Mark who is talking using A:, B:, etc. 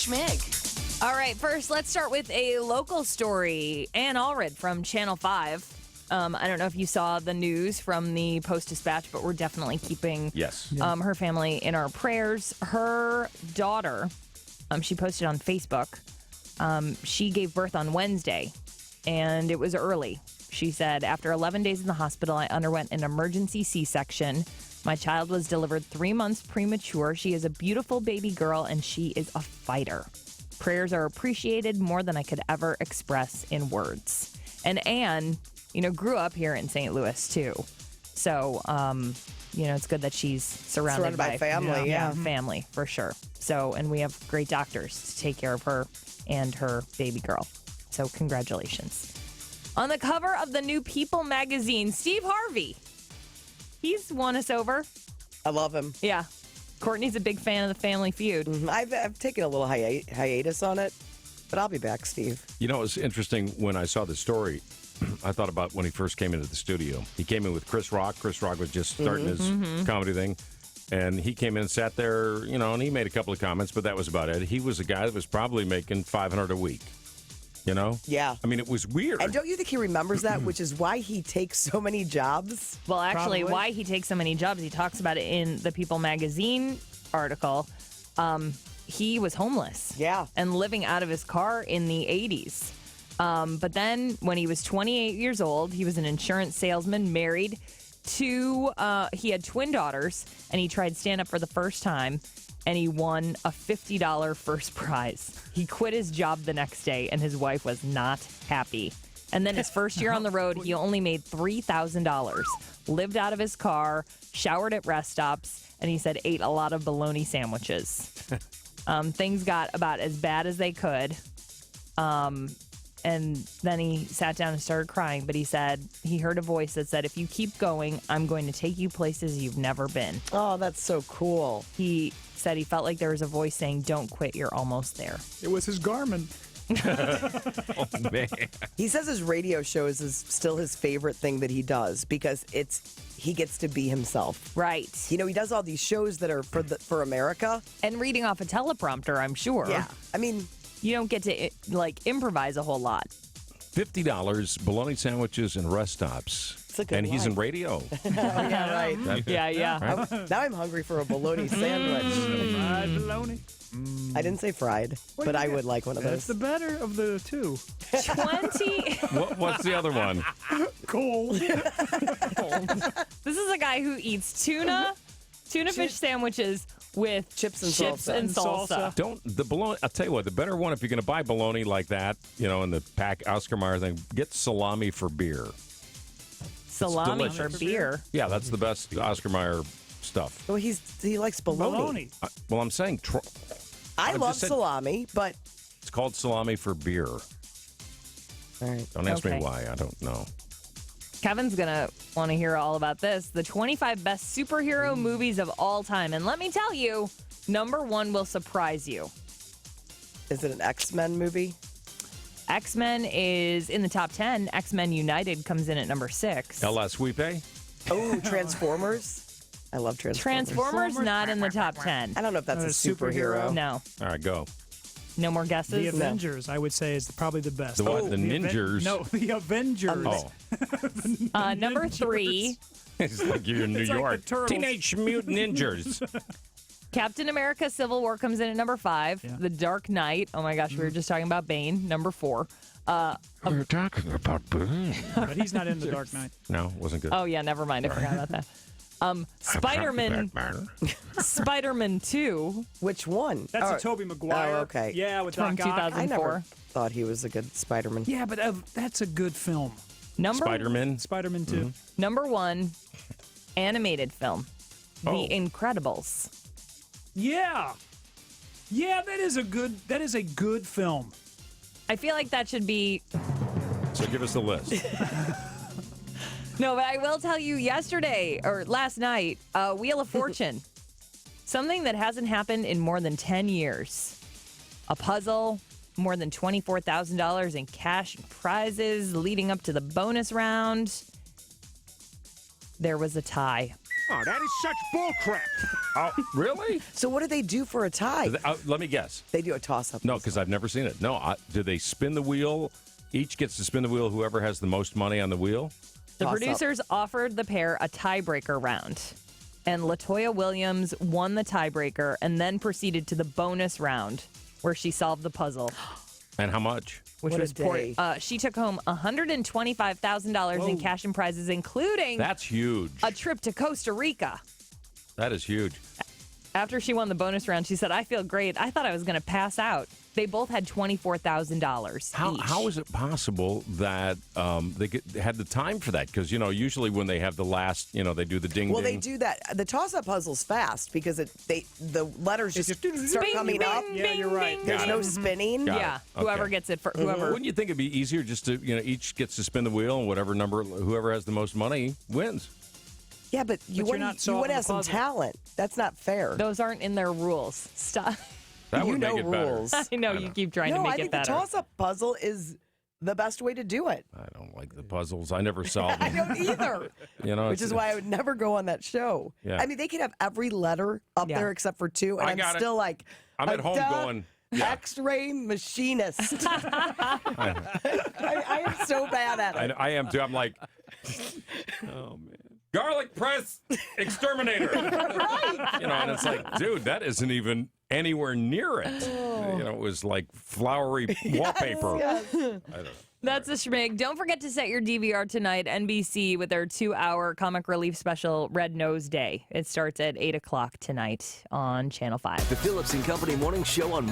A: Schmig.
B: All right, first, let's start with a local story. Ann Allred from Channel 5. I don't know if you saw the news from the Post-Dispatch, but we're definitely keeping her family in our prayers. Her daughter, she posted on Facebook, she gave birth on Wednesday, and it was early. She said, after 11 days in the hospital, I underwent an emergency C-section. My child was delivered 3 months premature. She is a beautiful baby girl, and she is a fighter. Prayers are appreciated more than I could ever express in words. And Anne, grew up here in St. Louis, too. So, it's good that she's surrounded by
C: family. Yeah,
B: family, for sure. So, and we have great doctors to take care of her and her baby girl. So, congratulations. On the cover of the new People magazine, Steve Harvey. He's won us over.
C: I love him.
B: Yeah. Courtney's a big fan of the Family Feud.
C: Mm-hmm. I've taken a little hiatus on it, but I'll be back, Steve.
D: It was interesting when I saw the story. I thought about when he first came into the studio. He came in with Chris Rock. Chris Rock was just starting his comedy thing. And he came in and sat there, and he made a couple of comments, but that was about it. He was a guy that was probably making $500 a week.
C: Yeah.
D: I mean, it was weird.
C: And don't you think he remembers that, which is why he takes so many jobs?
B: Well, actually,
C: Probably.
B: why he takes so many jobs, he talks about it in the People magazine article. He was homeless.
C: Yeah.
B: And living out of his car in the 80s. But then when he was 28 years old, he was an insurance salesman, married to, he had twin daughters, and he tried stand-up for the first time. And he won a $50 first prize. He quit his job the next day, and his wife was not happy. And then his first year on the road, he only made $3,000. Lived out of his car, showered at rest stops, and he said ate a lot of bologna sandwiches. Things got about as bad as they could. And then he sat down and started crying. But he said he heard a voice that said, if you keep going, I'm going to take you places you've never been.
C: Oh, that's so cool.
B: He said he felt like there was a voice saying, don't quit, you're almost there.
E: It was his Garmin.
D: Oh, man.
C: He says his radio shows is still his favorite thing that he does because he gets to be himself.
B: Right.
C: He does all these shows that are for America.
B: And reading off a teleprompter, I'm sure.
C: Yeah. I mean,
B: you don't get to improvise a whole lot.
D: $50, bologna sandwiches, and rest stops.
C: It's a good
D: and he's in
C: line.
D: radio.
C: Yeah, right.
B: Yeah.
C: Now I'm hungry for a bologna sandwich.
E: Fried bologna.
C: I didn't say fried, but I would like one of
E: That's
C: those.
E: the better of the two.
B: 20.
D: What's the other one?
E: Cold.
B: This is a guy who eats tuna fish sandwiches with
C: Chips and
B: salsa.
D: Don't the bologna. I'll tell you what. The better one, if you're going to buy bologna like that, in the pack Oscar Mayer thing, get salami for beer.
B: Salami for beer.
D: Yeah, that's the best Oscar Mayer stuff.
C: Well, he likes bologna.
D: Well, I'm saying
C: I love
D: just said-
C: salami, but
D: it's called salami for beer.
C: all right.
D: Don't ask
B: Okay.
D: me why. I don't know.
B: Kevin's going to want to hear all about this. The 25 best superhero movies of all time. And let me tell you, number one will surprise you.
C: Is it an X-Men movie?
B: X-Men is in the top 10. X-Men United comes in at number 6.
D: La Suipe?
C: Oh, Transformers. I love Transformers.
B: Transformers not in the top 10.
C: I don't know if that's a superhero.
B: No.
D: All right, go.
B: No more
E: The
B: guesses?
E: Avengers, I would say, is probably the best.
D: The what? The Ninjers?
E: No, the Avengers.
D: Oh.
B: Number 3,
D: It's like you're in New
E: It's like
D: York.
E: the Turtles.
D: Teenage Mutant Ninjas.
B: Captain America Civil War comes in at number 5.
E: Yeah.
B: The Dark Knight. Oh my gosh, we were just talking about Bane. Number 4.
D: We're talking about Bane.
E: But he's not in the Dark Knight.
D: No, wasn't good.
B: Oh yeah, never mind. I forgot about that. Spider-Man. Spider-Man 2
C: Which one?
E: That's a Tobey Maguire.
C: Oh, okay.
E: Yeah, with
B: from
E: Doc Ock.
B: 2004.
C: I never thought he was a good Spider-Man.
E: Yeah, but that's a good film.
D: Spider-Man?
E: Spider-Man 2.
B: Number 1, animated film.
D: Oh.
B: The Incredibles.
E: Yeah. Yeah, that is a good film.
B: I feel like that should be...
D: So give us the list.
B: No, but I will tell you last night, Wheel of Fortune. Something that hasn't happened in more than 10 years. A puzzle, more than $24,000 in cash and prizes leading up to the bonus round. There was a tie.
A: Oh, that is such bullcrap.
D: Oh, really?
C: So what do they do for a tie?
D: Let me guess.
C: They do a toss-up.
D: No, because I've never seen it. No, do they spin the wheel? Each gets to spin the wheel, whoever has the most money on the wheel?
B: The
C: Toss-up.
B: producers offered the pair a tiebreaker round, and LaToya Williams won the tiebreaker and then proceeded to the bonus round where she solved the puzzle.
D: And how much?
B: Which
C: What a
B: was
C: day.
B: she took home $125,000 in cash and prizes, including
D: That's huge.
B: a trip to Costa Rica.
D: That is huge.
B: After she won the bonus round, she said, "I feel great. I thought I was going to pass out." They both had $24,000 each.
D: How is it possible that they had the time for that? Because, usually when they have the last, they do the ding-ding.
C: Well, they do that. The toss-up puzzle's fast because the letters just start
B: Bing,
C: coming
B: bing,
C: up.
E: Yeah, you're right.
C: There's
D: Got
C: no
D: it.
C: spinning.
D: Got
B: Yeah,
D: it.
B: whoever
D: Okay.
B: gets it for whoever.
D: Wouldn't you think it'd be easier just to, each gets to spin the wheel and whatever number, whoever has the most money wins?
C: Yeah, but you
E: But you're not
C: want
E: solving
C: to have
E: the
C: some
E: puzzle.
C: talent. That's not fair.
B: Those aren't in their rules. Stop.
D: That
C: You
D: would
C: know
D: make it better.
C: rules.
B: I know you keep trying to
C: No,
B: make
C: I
B: it
C: think the
B: better.
C: toss-up puzzle is the best way to do it.
D: I don't like the puzzles. I never solve
C: I
D: them.
C: don't either.
D: it's-
C: Which is why I would never go on that show.
D: Yeah.
C: I mean, they could have every letter up
B: Yeah.
C: there except for two, and
D: I
C: I'm
D: got it.
C: still like,
D: I'm at home
C: duh,
D: going, yeah.
C: X-ray machinist. I am so bad at it.
D: I am too. I'm like, oh man, garlic press exterminator. Right. And it's like, dude, that isn't even anywhere near it. It was like flowery wallpaper.
C: Yes.
D: I don't know.
B: That's a Schmig. Don't forget to set your DVR tonight, NBC, with their 2-hour comic relief special, Red Nose Day. It starts at 8 o'clock tonight on Channel 5.
F: The Phillips and Company Morning Show on